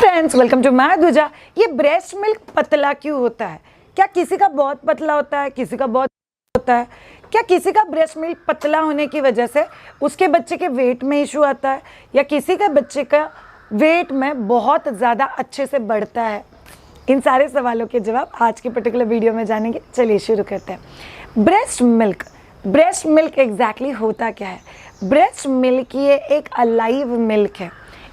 Friends, welcome to my दूजा। ये breast milk पतला क्यों होता है? क्या किसी का बहुत पतला होता है, किसी का बहुत होता है? क्या किसी का ब्रेस्ट मिल्क पतला होने की वजह से उसके बच्चे के वेट में इशू आता है, या किसी का बच्चे का वेट में बहुत ज़्यादा अच्छे से बढ़ता है? इन सारे सवालों के जवाब आज की पर्टिकुलर वीडियो में जानेंगे। चलिए शुरू करते हैं। ब्रेस्ट मिल्क एग्जैक्टली होता क्या है? ब्रेस्ट मिल्क ये एक अलाइव मिल्क है।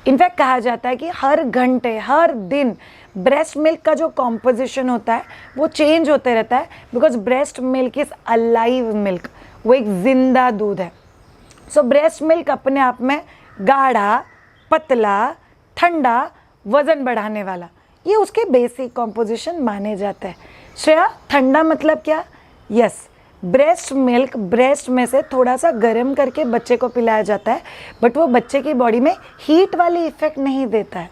इनफैक्ट कहा जाता है कि हर घंटे हर दिन ब्रेस्ट मिल्क का जो कॉम्पोजिशन होता है वो चेंज होते रहता है, because breast milk is alive milk, वो एक जिंदा दूध है। सो ब्रेस्ट मिल्क अपने आप में गाढ़ा, पतला, ठंडा, वज़न बढ़ाने वाला, ये उसके बेसिक कॉम्पोजिशन माने जाते हैं। श्रेया, ठंडा मतलब क्या? यस, ब्रेस्ट मिल्क ब्रेस्ट में से थोड़ा सा गर्म करके बच्चे को पिलाया जाता है, बट वो बच्चे की बॉडी में हीट वाली इफ़ेक्ट नहीं देता है,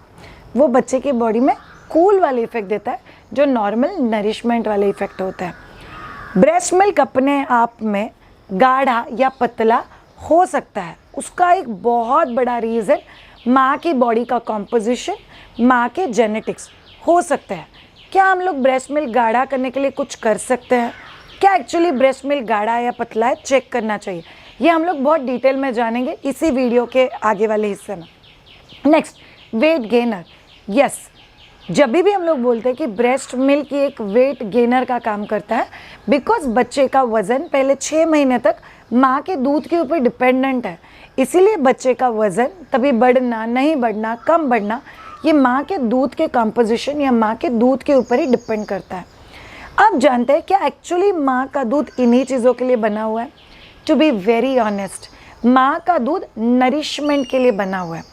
वो बच्चे की बॉडी में कूल वाली इफ़ेक्ट देता है, जो नॉर्मल नरिशमेंट वाले इफ़ेक्ट होता है। ब्रेस्ट मिल्क अपने आप में गाढ़ा या पतला हो सकता है, उसका एक बहुत बड़ा रीज़न माँ की बॉडी का कॉम्पोजिशन, माँ के जेनेटिक्स हो सकता है। क्या हम लोग ब्रेस्ट मिल्क गाढ़ा करने के लिए कुछ कर सकते हैं? क्या एक्चुअली ब्रेस्ट मिल्क गाढ़ा या पतला है, चेक करना चाहिए? ये हम लोग बहुत डिटेल में जानेंगे इसी वीडियो के आगे वाले हिस्से में। Next, weight gainer. यस, जब भी हम लोग बोलते हैं कि ब्रेस्ट मिल्क एक वेट गेनर का काम करता है, बिकॉज बच्चे का वज़न पहले 6 महीने तक माँ के दूध के ऊपर डिपेंडेंट है, इसीलिए बच्चे का वज़न तभी बढ़ना, नहीं बढ़ना, कम बढ़ना, ये माँ के दूध के कंपोजिशन या माँ के दूध के ऊपर ही डिपेंड करता है। अब जानते हैं क्या एक्चुअली माँ का दूध इन्हीं चीज़ों के लिए बना हुआ है? टू बी वेरी ऑनेस्ट, माँ का दूध नरिशमेंट के लिए बना हुआ है।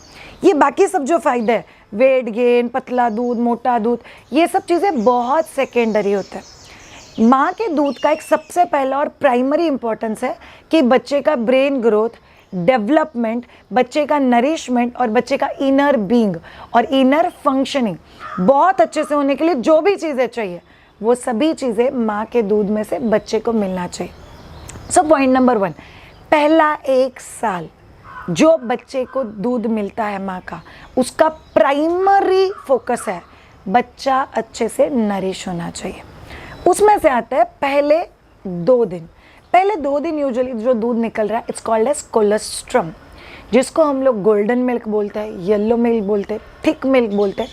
ये बाकी सब जो फ़ायदे है, वेट गेन, पतला दूध, मोटा दूध, ये सब चीज़ें बहुत सेकेंडरी होते हैं। माँ के दूध का एक सबसे पहला और प्राइमरी इम्पोर्टेंस है कि बच्चे का ब्रेन ग्रोथ, डेवलपमेंट, बच्चे का नरिशमेंट और बच्चे का इनर बीइंग और इनर फंक्शनिंग बहुत अच्छे से होने के लिए जो भी चीज़ें चाहिए, वो सभी चीज़ें माँ के दूध में से बच्चे को मिलना चाहिए। सो पॉइंट नंबर 1, पहला 1 साल जो बच्चे को दूध मिलता है माँ का, उसका प्राइमरी फोकस है बच्चा अच्छे से नरिश होना चाहिए। उसमें से आता है पहले 2 दिन। पहले 2 दिन यूजुअली जो दूध निकल रहा है, इट्स कॉल्ड एज कोलेस्ट्रम, जिसको हम लोग गोल्डन मिल्क बोलते हैं, येलो मिल्क बोलते हैं, थिक मिल्क बोलते हैं।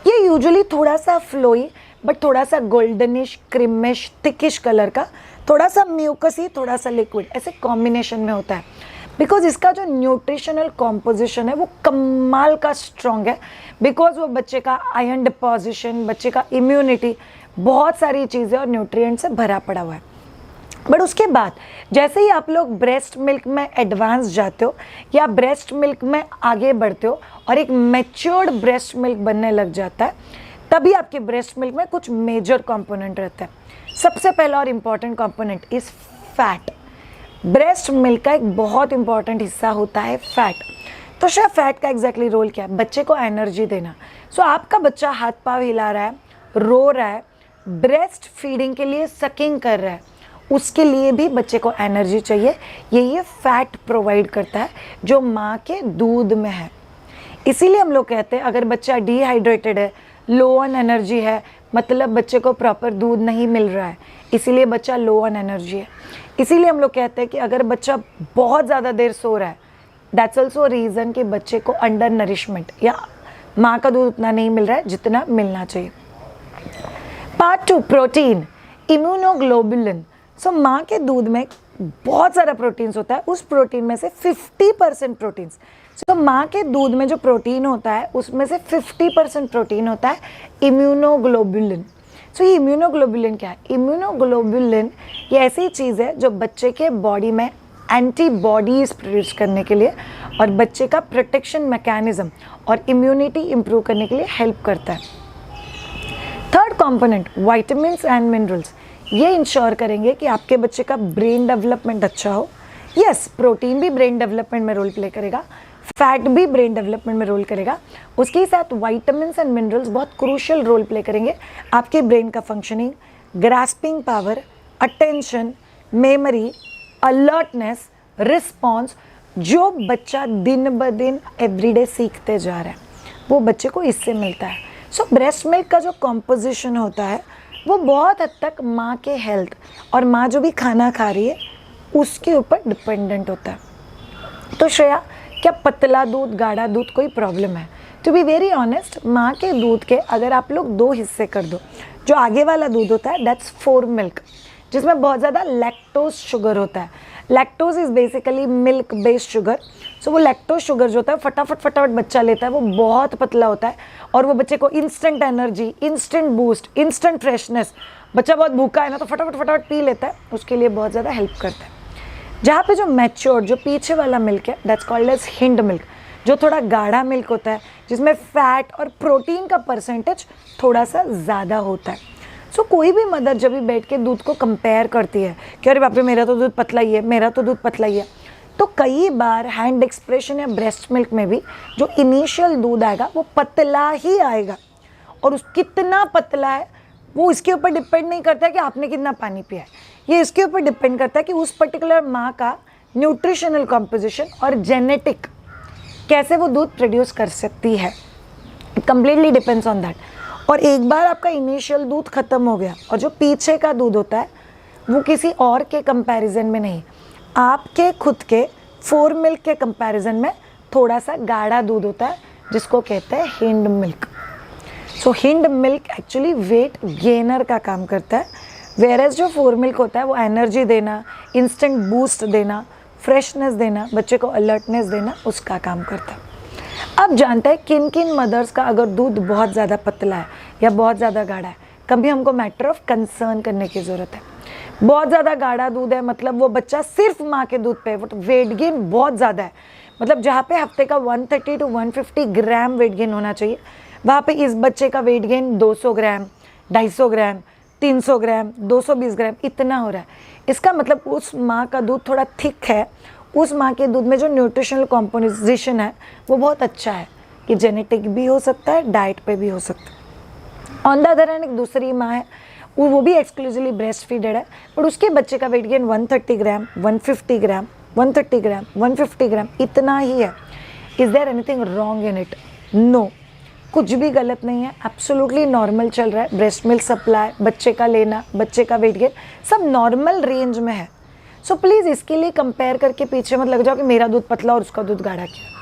ये यूजुअली थोड़ा सा फ्लोई बट थोड़ा सा गोल्डनिश, क्रीमिश, थिकिश कलर का, थोड़ा सा म्यूकसी, थोड़ा सा लिक्विड, ऐसे कॉम्बिनेशन में होता है। बिकॉज इसका जो न्यूट्रिशनल कॉम्पोजिशन है वो कमाल का स्ट्रॉन्ग है, बिकॉज वो बच्चे का आयरन डिपॉजिशन, बच्चे का इम्यूनिटी, बहुत सारी चीज़ें और न्यूट्रिएंट से भरा पड़ा हुआ है। बट उसके बाद जैसे ही आप लोग ब्रेस्ट मिल्क में एडवांस जाते हो या ब्रेस्ट मिल्क में आगे बढ़ते हो और एक मैच्योर्ड ब्रेस्ट मिल्क बनने लग जाता है, तभी आपके ब्रेस्ट मिल्क में कुछ मेजर कंपोनेंट रहता है। सबसे पहला और important component is fat. Breast milk का एक बहुत इंपॉर्टेंट हिस्सा होता है फैट। तो शायद फैट का एग्जैक्टली रोल क्या है? बच्चे को एनर्जी देना। सो आपका बच्चा हाथ पाँव हिला रहा है, रो रहा है, ब्रेस्ट फीडिंग के लिए सकिंग कर रहा है, उसके लिए भी बच्चे को एनर्जी चाहिए। ये फैट प्रोवाइड करता है जो माँ के दूध में है। इसीलिए हम लोग कहते हैं अगर बच्चा डिहाइड्रेटेड है, लो ऑन एनर्जी है, मतलब बच्चे को प्रॉपर दूध नहीं मिल रहा है, इसीलिए बच्चा लो ऑन एनर्जी है। इसीलिए हम लोग कहते हैं कि अगर बच्चा बहुत ज़्यादा देर सो रहा है, दैट्स ऑल्सो रीज़न कि बच्चे को अंडर नरिशमेंट या माँ का दूध उतना नहीं मिल रहा है जितना मिलना चाहिए। Part 2, protein, immunoglobulin. सो माँ के दूध में बहुत सारा प्रोटीन्स होता है, उस प्रोटीन में से 50% प्रोटीन्स। सो माँ के दूध में जो प्रोटीन होता है उसमें से 50% प्रोटीन होता है इम्यूनोग्लोबुलिन। सो ये इम्यूनोग्लोबुलिन क्या है? इम्यूनोग्लोबुलिन ये ऐसी चीज़ है जो बच्चे के बॉडी में एंटीबॉडीज़ प्रोड्यूस करने के लिए और बच्चे का प्रोटेक्शन मैकेनिज्म और इम्यूनिटी इम्प्रूव करने के लिए हेल्प करता है। Third component, vitamins and minerals, ये इंश्योर करेंगे कि आपके बच्चे का ब्रेन डेवलपमेंट अच्छा हो। यस, प्रोटीन भी ब्रेन डेवलपमेंट में रोल प्ले करेगा, फैट भी ब्रेन डेवलपमेंट में रोल करेगा, उसके साथ विटामिन्स एंड मिनरल्स बहुत क्रूशियल रोल प्ले करेंगे आपके ब्रेन का functioning, grasping power, attention, memory, alertness, response, जो बच्चा दिन ब दिन एवरीडे सीखते जा रहा है। वो बच्चे को इससे मिलता है। सो ब्रेस्ट मिल्क का जो कॉम्पोजिशन होता है वो बहुत हद तक माँ के हेल्थ और माँ जो भी खाना खा रही है उसके ऊपर डिपेंडेंट होता है। तो श्रेया, क्या पतला दूध गाढ़ा दूध कोई प्रॉब्लम है? टू बी वेरी ऑनेस्ट, माँ के दूध के अगर आप लोग 2 हिस्से कर दो, जो आगे वाला दूध होता है दैट्स फोर मिल्क, जिसमें बहुत ज़्यादा लैक्टोज शुगर होता है। Lactose is basically milk based sugar. So वो लैक्टोज शुगर जो होता है फटाफट बच्चा लेता है, वो बहुत पतला होता है और वो बच्चे को instant energy, instant boost, instant freshness, बच्चा बहुत भूखा है ना तो फटाफट पी लेता है, उसके लिए बहुत ज़्यादा हेल्प करता है। जहाँ पे जो मैच्योर्ड, जो पीछे वाला मिल्क है that's called as hind milk, जो थोड़ा गाढ़ा मिल्क होता है, जिसमें फैट और प्रोटीन का परसेंटेज थोड़ा सा ज़्यादा होता है। सो कोई भी मदर जब भी बैठ के दूध को कंपेयर करती है कि अरे बाप रे मेरा तो दूध पतला ही है, मेरा तो दूध पतला ही है, तो कई बार हैंड एक्सप्रेशन या ब्रेस्ट मिल्क में भी जो इनिशियल दूध आएगा वो पतला ही आएगा। और उस कितना पतला है वो इसके ऊपर डिपेंड नहीं करता है कि आपने कितना पानी पिया है, ये इसके ऊपर डिपेंड करता है कि उस पर्टिकुलर माँ का न्यूट्रिशनल कॉम्पोजिशन और जेनेटिक कैसे वो दूध प्रोड्यूस कर सकती है। It completely depends on that. और एक बार आपका इनिशियल दूध ख़त्म हो गया और जो पीछे का दूध होता है वो किसी और के कंपैरिजन में नहीं, आपके खुद के फोर मिल्क के कंपैरिजन में थोड़ा सा गाढ़ा दूध होता है, जिसको कहते हैं hind milk. So hind milk actually weight gainer का काम करता है, वेयरएज जो फोर मिल्क होता है वो एनर्जी देना, इंस्टेंट बूस्ट देना, फ्रेशनेस देना, बच्चे को अलर्टनेस देना, उसका काम करता है। अब जानते हैं किन किन मदर्स का अगर दूध बहुत ज़्यादा पतला है या बहुत ज़्यादा गाढ़ा है, कभी हमको मैटर ऑफ कंसर्न करने की ज़रूरत है। बहुत ज़्यादा गाढ़ा दूध है मतलब वो बच्चा सिर्फ माँ के दूध पे, वेट गेन बहुत ज़्यादा है, मतलब जहाँ पे हफ्ते का 130 to 150 ग्राम वेट गेन होना चाहिए, वहाँ पे इस बच्चे का वेट गेन 200 ग्राम, 250 ग्राम, 300 ग्राम, 220 ग्राम इतना हो रहा है। इसका मतलब उस माँ का दूध थोड़ा थिक है, उस माँ के दूध में जो न्यूट्रिशनल कॉम्पोजिशन है वो बहुत अच्छा है, कि जेनेटिक भी हो सकता है, डाइट पे भी हो सकता है। ऑन द अदर हैंड एक दूसरी माँ है, वो भी एक्सक्लूसिवली ब्रेस्ट फीडेड है, पर उसके बच्चे का वेट गेन 130 ग्राम, 150 ग्राम, 130 ग्राम, 150 ग्राम इतना ही है। Is there anything wrong in it? No, कुछ भी गलत नहीं है, एब्सोल्युटली नॉर्मल चल रहा है। ब्रेस्ट मिल्क सप्लाई, बच्चे का लेना, बच्चे का वेट गेन सब नॉर्मल रेंज में है। सो प्लीज़ इसके लिए कंपेयर करके पीछे मत लग जाओ कि मेरा दूध पतला और उसका दूध गाढ़ा क्यों।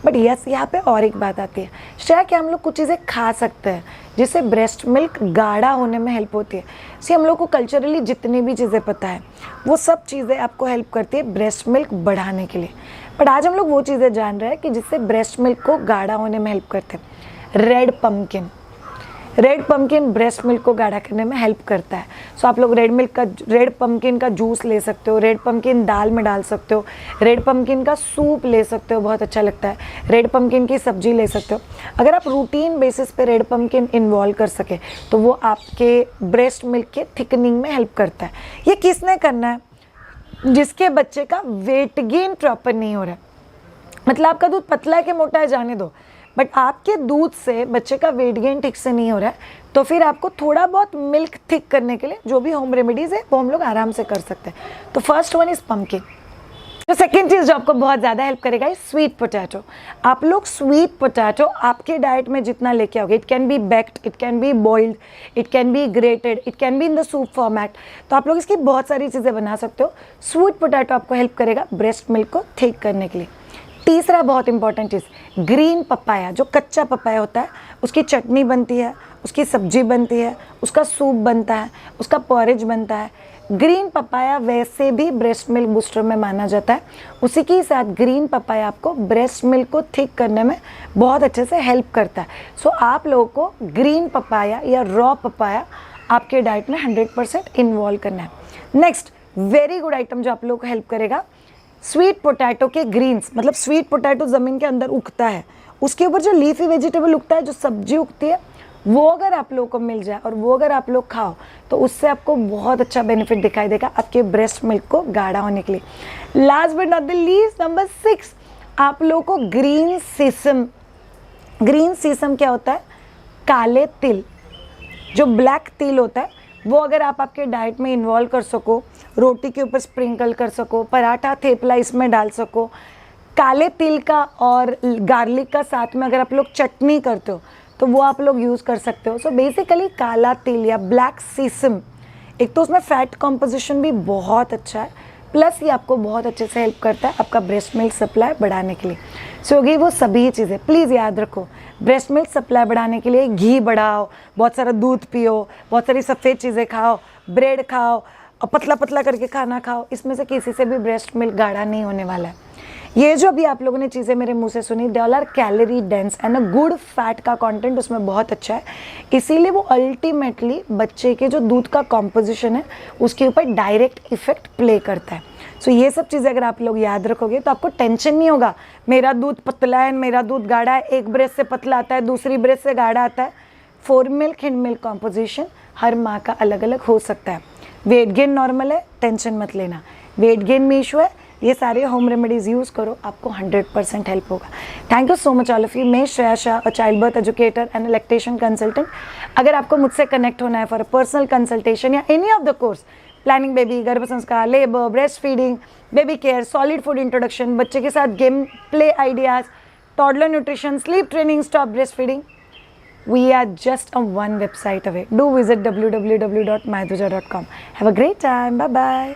बट यस, यहाँ पे और एक बात आती है, शायद कि हम लोग कुछ चीज़ें खा सकते हैं जिससे ब्रेस्ट मिल्क गाढ़ा होने में हेल्प होती है। सी हम लोग को कल्चरली जितनी भी चीज़ें पता है वो सब चीज़ें आपको हेल्प करती है ब्रेस्ट मिल्क बढ़ाने के लिए। बट आज हम लोग वो चीज़ें जान रहे हैं कि जिससे ब्रेस्ट मिल्क को गाढ़ा होने में हेल्प करते हैं। रेड पम्पकिन ब्रेस्ट मिल्क को गाढ़ा करने में हेल्प करता है। सो आप लोग रेड पम्पकिन का जूस ले सकते हो, रेड पम्पकिन दाल में डाल सकते हो, रेड पम्पकिन का सूप ले सकते हो, बहुत अच्छा लगता है। रेड पम्पकिन की सब्जी ले सकते हो। अगर आप रूटीन बेसिस पे रेड पम्पकिन इन्वॉल्व कर सके तो वो आपके ब्रेस्ट मिल्क के थिकनिंग में हेल्प करता है। ये किसने करना है? जिसके बच्चे का वेट गेन प्रॉपर नहीं हो रहा है। मतलब आपका दूध पतला है कि मोटा है जाने दो, बट आपके दूध से बच्चे का वेट गेन ठीक से नहीं हो रहा है, तो फिर आपको थोड़ा बहुत मिल्क थिक करने के लिए जो भी होम रेमेडीज़ है वो हम लोग आराम से कर सकते हैं। तो फर्स्ट वन इज़ पम्पकिन। तो सेकेंड चीज़ जो आपको बहुत ज़्यादा हेल्प करेगा इज स्वीट पोटैटो। आप लोग स्वीट पोटैटो आपके डाइट में जितना लेके आओगे, it can be baked, it can be boiled, it can be grated, it can be in the soup format, तो आप लोग इसकी बहुत सारी चीज़ें बना सकते हो। स्वीट पोटैटो आपको हेल्प करेगा ब्रेस्ट मिल्क को थिक करने के लिए। तीसरा बहुत इंपॉर्टेंट चीज़, ग्रीन पपाया, जो कच्चा पपाया होता है उसकी चटनी बनती है, उसकी सब्जी बनती है, उसका सूप बनता है, उसका पॉरेज बनता है। ग्रीन पपाया वैसे भी ब्रेस्ट मिल्क बूस्टर में माना जाता है, उसी के साथ ग्रीन पपाया आपको ब्रेस्ट मिल्क को थिक करने में बहुत अच्छे से हेल्प करता है। सो आप लोगों को ग्रीन पपाया या रॉ पपाया आपके डाइट में 100% इन्वॉल्व करना है। नेक्स्ट वेरी गुड आइटम जो आप लोगों को हेल्प करेगा, स्वीट पोटैटो के ग्रीन्स, मतलब स्वीट पोटैटो ज़मीन के अंदर उगता है, उसके ऊपर जो लीफी वेजिटेबल उगता है, जो सब्जी उगती है, वो अगर आप लोगों को मिल जाए और वो अगर आप लोग खाओ तो उससे आपको बहुत अच्छा बेनिफिट दिखाई देगा आपके ब्रेस्ट मिल्क को गाढ़ा होने के लिए। Last but not the least, number 6, आप लोगों को ग्रीन सीसम। ग्रीन सीसम क्या होता है? काले तिल, जो ब्लैक तिल होता है वो अगर आप आपके डाइट में इन्वॉल्व कर सको, रोटी के ऊपर स्प्रिंकल कर सको, पराठा थेपला इसमें डाल सको, काले तिल का और गार्लिक का साथ में अगर आप लोग चटनी करते हो तो वो आप लोग यूज़ कर सकते हो। सो बेसिकली काला तिल या ब्लैक सीसम, एक तो उसमें फैट कॉम्पोजिशन भी बहुत अच्छा है, प्लस ये आपको बहुत अच्छे से हेल्प करता है आपका ब्रेस्ट मिल्क सप्लाई बढ़ाने के लिए। सो होगी वो सभी चीज़ें, प्लीज़ याद रखो, ब्रेस्ट मिल्क सप्लाई बढ़ाने के लिए घी बढ़ाओ, बहुत सारा दूध पियो, बहुत सारी सफ़ेद चीज़ें खाओ, ब्रेड खाओ और पतला पतला करके खाना खाओ, इसमें से किसी से भी ब्रेस्ट मिल्क गाढ़ा नहीं होने वाला है। ये जो अभी आप लोगों ने चीज़ें मेरे मुंह से सुनी, they all are calorie dense and a good fat का कंटेंट उसमें बहुत अच्छा है, इसीलिए वो अल्टीमेटली बच्चे के जो दूध का कॉम्पोजिशन है उसके ऊपर डायरेक्ट इफेक्ट प्ले करता है। सो ये सब चीज़ें अगर आप लोग याद रखोगे तो आपको टेंशन नहीं होगा मेरा दूध पतला है, मेरा दूध गाढ़ा है, एक ब्रेस्ट से पतला आता है, दूसरी ब्रेस्ट से गाढ़ा आता है। Fore milk hind milk composition हर माँ का अलग अलग हो सकता है। वेट गेन नॉर्मल है, टेंशन मत लेना। वेट गेन में इशू है, ये सारे होम रेमेडीज़ यूज़ करो, आपको 100% हेल्प होगा। Thank you so much all of you. मैं Shreya Shah, a child birth educator and lactation consultant. अगर आपको मुझसे कनेक्ट होना है फॉर अ पर्सनल कंसल्टेशन या any of the course, planning baby, garbh sanskar, labour, breast feeding, baby care, solid food introduction, बच्चे के साथ game play ideas, toddler nutrition, sleep training, stop breast feeding, we are just on one website away. Do visit www.myduja.com. Have a great time. Bye bye.